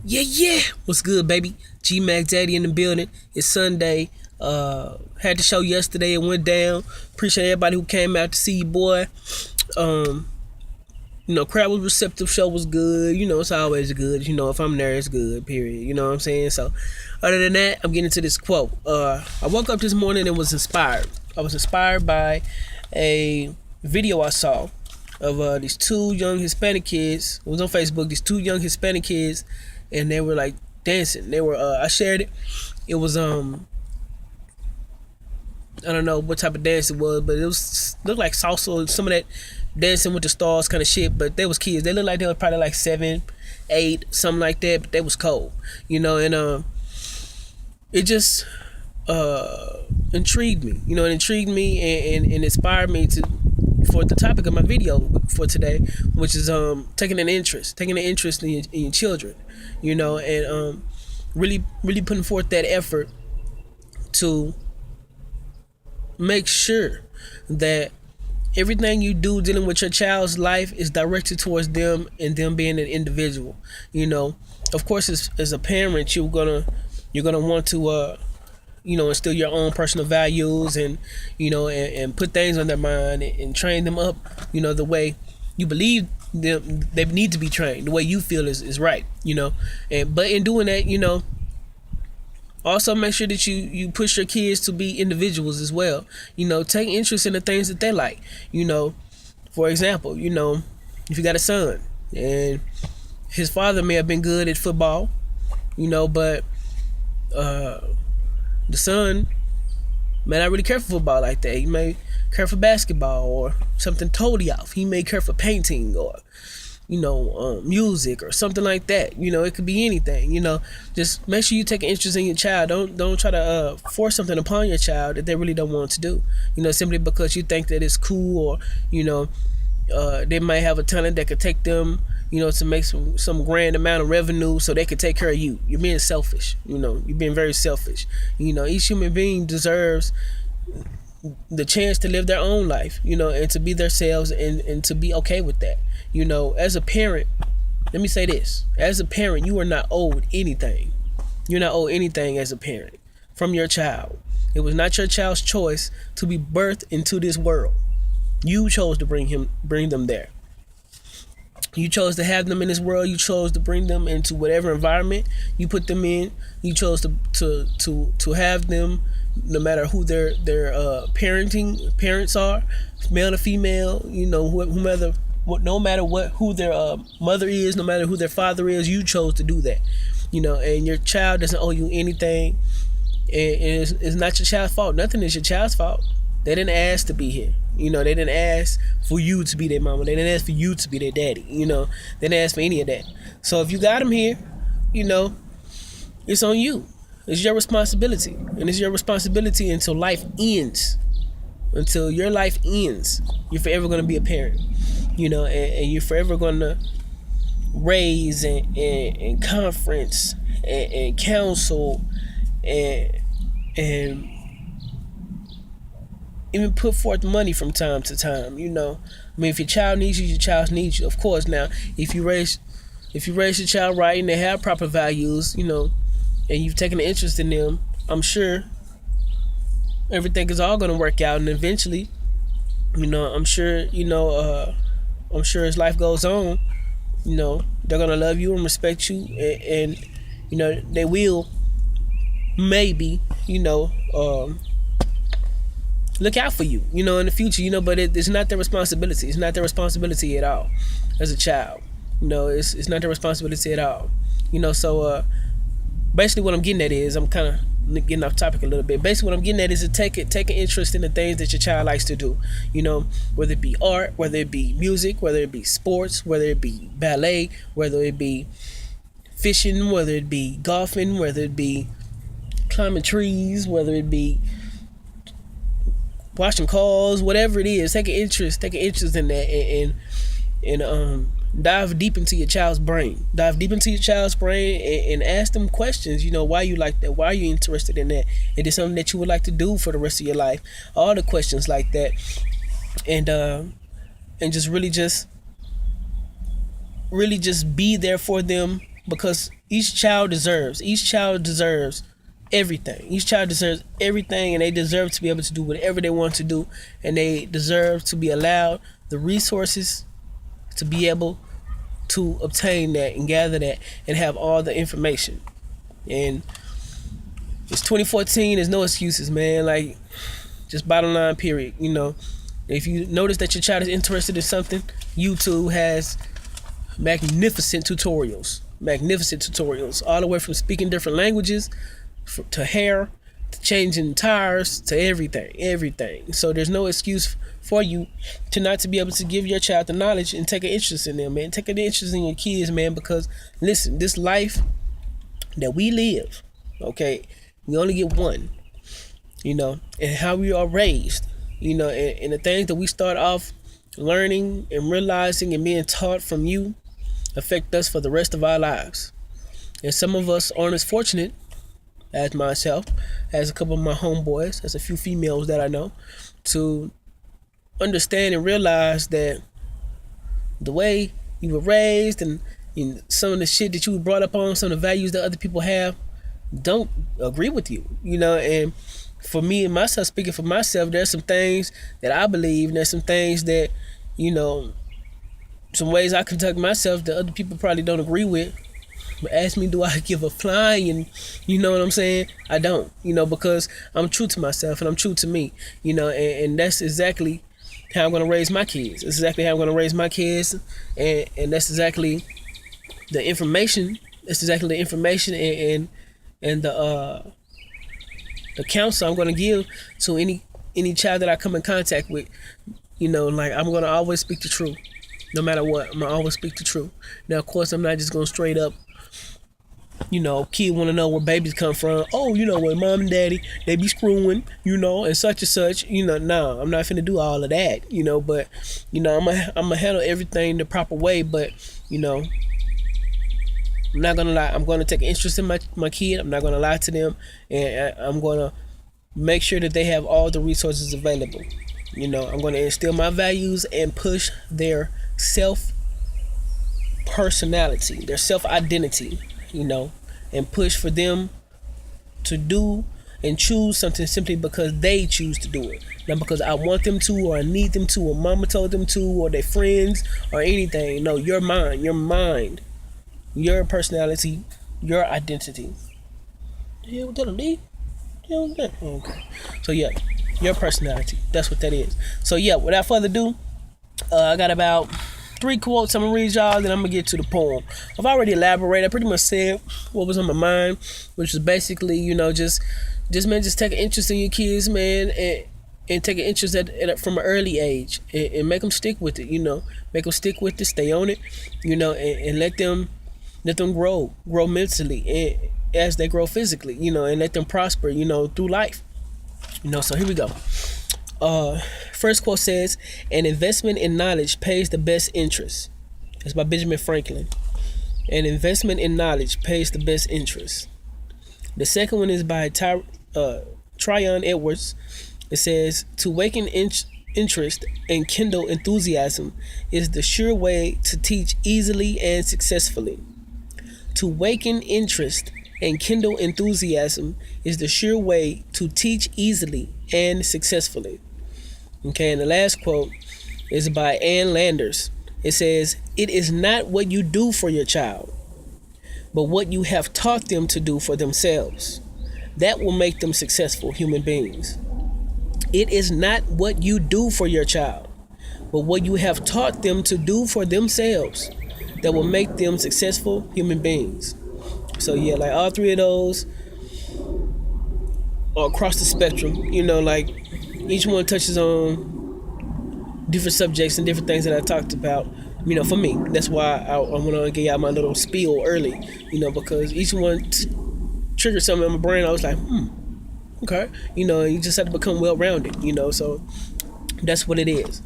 Yeah. What's good, baby? G Mac Daddy in the building. It's Sunday. Had the show yesterday. It went down. Appreciate everybody who came out to see you, boy. Um, crowd was receptive. Show was good. It's always good. If I'm there, it's good. Period. You know what I'm saying? So, other than that, I'm getting to this quote. I woke up this morning and was inspired. I was inspired by a video I saw of these two young Hispanic kids. It was on Facebook. These two young Hispanic kids, and they were like dancing. They were. I shared it. It was I don't know what type of dance it was, but it was looked like salsa, some of that dancing with the stars kind of shit. But they was kids. They looked like they were probably like 7, 8, something like that. But they was cold, and it just intrigued me. It intrigued me and inspired me to for the topic of my video for today, which is taking an interest in your children, and really putting forth that effort to make sure that everything you do dealing with your child's life is directed towards them and them being an individual. Of course, as a parent, you're gonna want to instill your own personal values and and put things on their mind and train them up the way you believe them they need to be trained, the way you feel is right. And but in doing that, also make sure that you push your kids to be individuals as well. Take interest in the things that they like. For example, if you got a son and his father may have been good at football, but the son may not really care for football like that. He may care for basketball or something totally off. He may care for painting or music or something like that. It could be anything. Just make sure you take an interest in your child. Don't try to force something upon your child that they really don't want to do. Simply because you think that it's cool, or they might have a talent that could take them, to make some grand amount of revenue so they could take care of you. You're being selfish. You're being very selfish. Each human being deserves the chance to live their own life, and to be themselves and to be okay with that. As a parent, let me say this. As a parent, you are not owed anything. You're not owed anything as a parent from your child. It was not your child's choice to be birthed into this world. You chose to bring them there. You chose to have them in this world. You chose to bring them into whatever environment you put them in. You chose to have them, no matter who their parents are, male or female. Whomever, no matter who their mother is, no matter who their father is. You chose to do that. And your child doesn't owe you anything. And it's not your child's fault. Nothing is your child's fault. They didn't ask to be here. They didn't ask for you to be their mama. They didn't ask for you to be their daddy. They didn't ask for any of that. So if you got them here, it's on you. It's your responsibility. And it's your responsibility until life ends. Until your life ends. You're forever going to be a parent. And you're forever going to raise and conference and counsel and even put forth money from time to time. If your child needs you, your child needs you. Of course, now if you raise your child right and they have proper values, and you've taken an interest in them, I'm sure everything is all gonna work out, and eventually, I'm sure, as life goes on, they're gonna love you and respect you, and they will maybe, look out for you, in the future, but it's not their responsibility. It's not their responsibility at all as a child. It's not their responsibility at all. So basically what I'm getting at is, I'm kind of getting off topic a little bit. Basically what I'm getting at is to take an interest in the things that your child likes to do. Whether it be art, whether it be music, whether it be sports, whether it be ballet, whether it be fishing, whether it be golfing, whether it be climbing trees, whether it be washing cars, whatever it is. Take an interest in that, and dive deep into your child's brain. And ask them questions. Why you like that? Why are you interested in that? It is something that you would like to do for the rest of your life. All the questions like that, and just really just be there for them because each child deserves everything. Each child deserves everything, and they deserve to be able to do whatever they want to do, and they deserve to be allowed the resources to be able to obtain that and gather that and have all the information. And it's 2014. There's no excuses, man. Like, just bottom line, period. If you notice that your child is interested in something, YouTube has magnificent tutorials, all the way from speaking different languages to hair, to changing tires, to everything. So there's no excuse for you to not to be able to give your child the knowledge and take an interest in them, man. Take an interest in your kids, man, because listen, this life that we live, okay, we only get one, and how we are raised, and the things that we start off learning and realizing and being taught from you affect us for the rest of our lives. And some of us aren't as fortunate as myself, as a couple of my homeboys, as a few females that I know, to understand and realize that the way you were raised and some of the shit that you were brought up on, some of the values that other people have, don't agree with you, and for me and myself, speaking for myself, there's some things that I believe, and there's some things that, some ways I conduct myself that other people probably don't agree with. But ask me, do I give a flying? You know what I'm saying? I don't, because I'm true to myself and I'm true to me, and that's exactly how I'm going to raise my kids. That's exactly how I'm going to raise my kids, and that's exactly the information. That's exactly the information and the counsel I'm going to give to any child that I come in contact with. Like, I'm going to always speak the truth. No matter what, I'm going to always speak the truth. Now, of course, I'm not just going to straight up, kid want to know where babies come from. Oh, what mom and daddy, they be screwing, and such and such. No, I'm not finna do all of that, but, I'm gonna handle everything the proper way, but, I'm not gonna lie. I'm gonna take an interest in my kid. I'm not gonna lie to them, and I'm gonna make sure that they have all the resources available. I'm gonna instill my values and push their self-personality, their self-identity, and push for them to do and choose something simply because they choose to do it. Not because I want them to, or I need them to, or mama told them to, or their friends, or anything. No, your mind, your personality, your identity. Yeah, what that be? Okay. So yeah, your personality. That's what that is. So yeah, without further ado, I got about 3 quotes I'm gonna read y'all, then I'm gonna get to the poem. I've already elaborated. I pretty much said what was on my mind, which is basically, just take an interest in your kids, man, and take an interest from an early age, and make them stick with it. Make them stick with it, stay on it, and let them grow mentally, and as they grow physically, and let them prosper, through life. So here we go. First quote says, "An investment in knowledge pays the best interest." It's by Benjamin Franklin. An investment in knowledge pays the best interest. The second one is by Tryon Edwards. It says, "To waken interest and kindle enthusiasm is the sure way to teach easily and successfully." To waken interest and kindle enthusiasm is the sure way to teach easily and successfully. Okay, and the last quote is by Ann Landers. It says, "It is not what you do for your child, but what you have taught them to do for themselves. That will make them successful human beings." It is not what you do for your child, but what you have taught them to do for themselves that will make them successful human beings. So yeah, like all 3 of those are across the spectrum, like each one touches on different subjects and different things that I talked about, for me. That's why I want to get out my little spiel early, because each one triggered something in my brain. I was like, okay, you just have to become well-rounded, so that's what it is.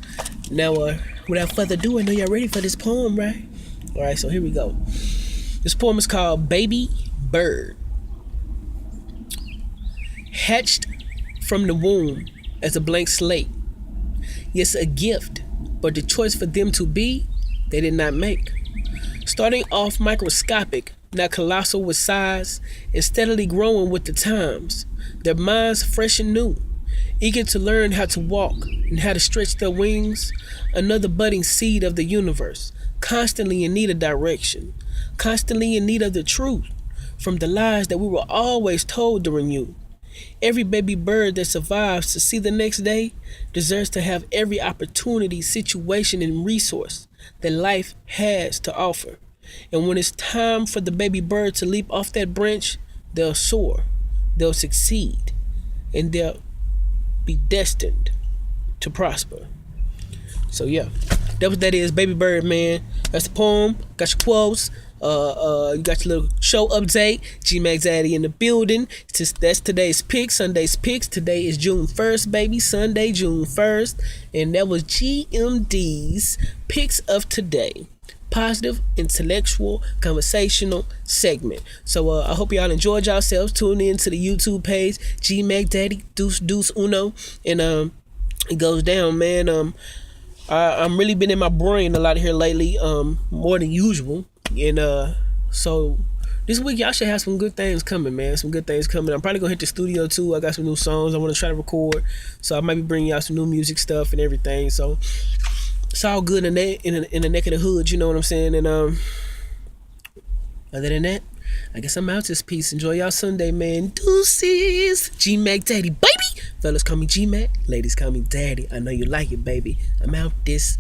Now, without further ado, I know y'all ready for this poem, right? All right, so here we go. This poem is called Baby Bird. Hatched from the womb as a blank slate. Yes, a gift, but the choice for them to be, they did not make. Starting off microscopic not colossal with size, and steadily growing with the times. Their minds fresh and new, eager to learn how to walk and how to stretch their wings. Another budding seed of the universe, constantly in need of direction, constantly in need of the truth from the lies that we were always told during youth. Every baby bird that survives to see the next day deserves to have every opportunity, situation, and resource that life has to offer. And when it's time for the baby bird to leap off that branch, they'll soar, they'll succeed, and they'll be destined to prosper. So yeah, that what that is, baby bird, man. That's the poem. Got your quotes. You got your little show update. G-Mac Daddy in the building. That's today's picks, Sunday's picks. Today is June 1st, baby. Sunday, June 1st. And that was GMD's picks of today. Positive, intellectual, conversational segment. So I hope y'all enjoyed yourselves. Tune in to the YouTube page, G-Mac Daddy, Deuce Uno. And it goes down, man. I'm really been in my brain a lot here lately, more than usual. And so this week y'all should have some good things coming, man. Some good things coming. I'm probably gonna hit the studio too. I got some new songs I want to try to record, so I might be bringing y'all some new music stuff and everything. So it's all good in the neck of the hood, you know what I'm saying. And other than that, I guess I'm out this piece. Enjoy y'all Sunday, man. Deuces. G-Mac Daddy, baby. Fellas call me G-Mac. Ladies call me Daddy. I know you like it, baby. I'm out this